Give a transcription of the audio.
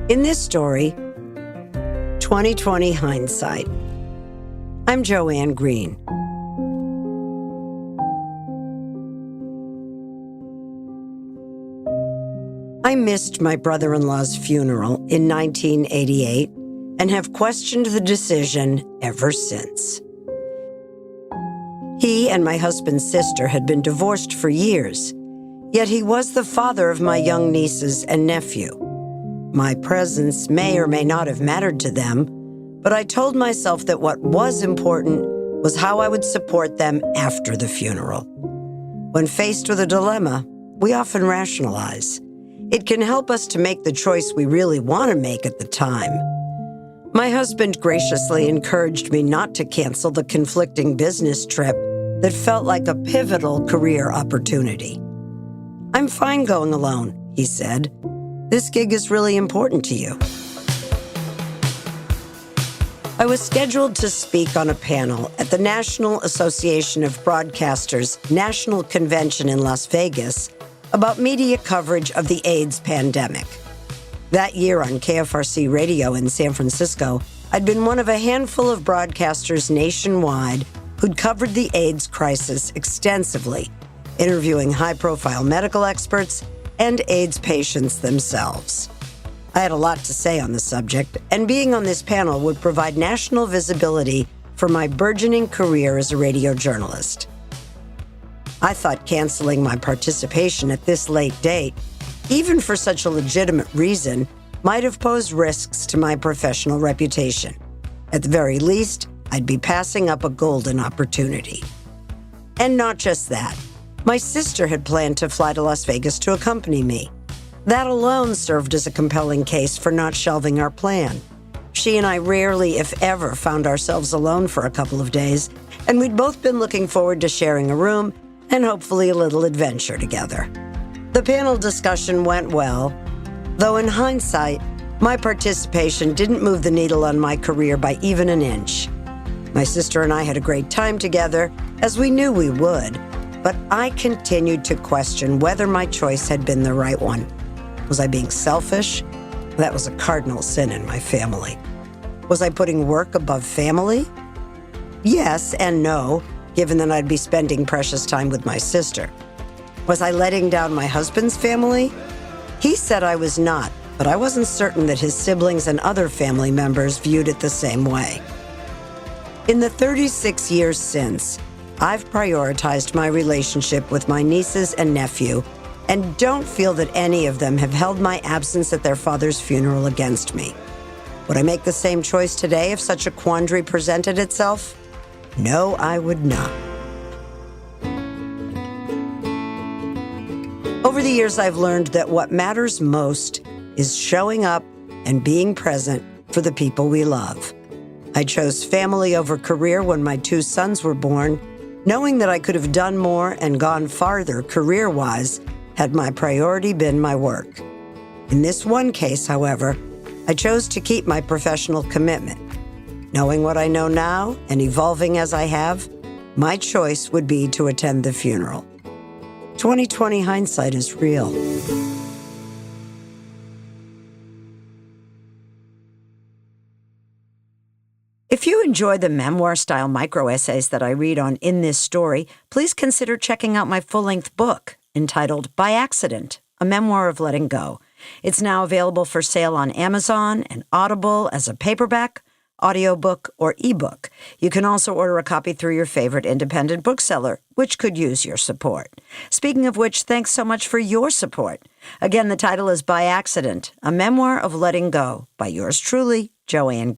In this story, 2020 Hindsight, I'm Joanne Greene. I missed my brother-in-law's funeral in 1988 and have questioned the decision ever since. He and my husband's sister had been divorced for years, yet he was the father of my young nieces and nephew. My presence may or may not have mattered to them, but I told myself that what was important was how I would support them after the funeral. When faced with a dilemma, we often rationalize. It can help us to make the choice we really want to make at the time. My husband graciously encouraged me not to cancel the conflicting business trip that felt like a pivotal career opportunity. "I'm fine going alone," he said. "This gig is really important to you." I was scheduled to speak on a panel at the National Association of Broadcasters' National Convention in Las Vegas about media coverage of the AIDS pandemic. That year on KFRC Radio in San Francisco, I'd been one of a handful of broadcasters nationwide who'd covered the AIDS crisis extensively, interviewing high-profile medical experts and AIDS patients themselves. I had a lot to say on the subject, and being on this panel would provide national visibility for my burgeoning career as a radio journalist. I thought canceling my participation at this late date, even for such a legitimate reason, might have posed risks to my professional reputation. At the very least, I'd be passing up a golden opportunity. And not just that. My sister had planned to fly to Las Vegas to accompany me. That alone served as a compelling case for not shelving our plan. She and I rarely, if ever, found ourselves alone for a couple of days, and we'd both been looking forward to sharing a room and hopefully a little adventure together. The panel discussion went well, though in hindsight, my participation didn't move the needle on my career by even an inch. My sister and I had a great time together, as we knew we would, but I continued to question whether my choice had been the right one. Was I being selfish? That was a cardinal sin in my family. Was I putting work above family? Yes and no, given that I'd be spending precious time with my sister. Was I letting down my husband's family? He said I was not, but I wasn't certain that his siblings and other family members viewed it the same way. In the 36 years since, I've prioritized my relationship with my nieces and nephew and don't feel that any of them have held my absence at their father's funeral against me. Would I make the same choice today if such a quandary presented itself? No, I would not. Over the years, I've learned that what matters most is showing up and being present for the people we love. I chose family over career when my two sons were born, knowing that I could have done more and gone farther career-wise had my priority been my work. In this one case, however, I chose to keep my professional commitment. Knowing what I know now and evolving as I have, my choice would be to attend the funeral. 2020 hindsight is real. If you enjoy the memoir-style micro-essays that I read on In This Story, please consider checking out my full-length book entitled By Accident, A Memoir of Letting Go. It's now available for sale on Amazon and Audible as a paperback, audiobook, or ebook. You can also order a copy through your favorite independent bookseller, which could use your support. Speaking of which, thanks so much for your support. Again, the title is By Accident, A Memoir of Letting Go by yours truly, Joanne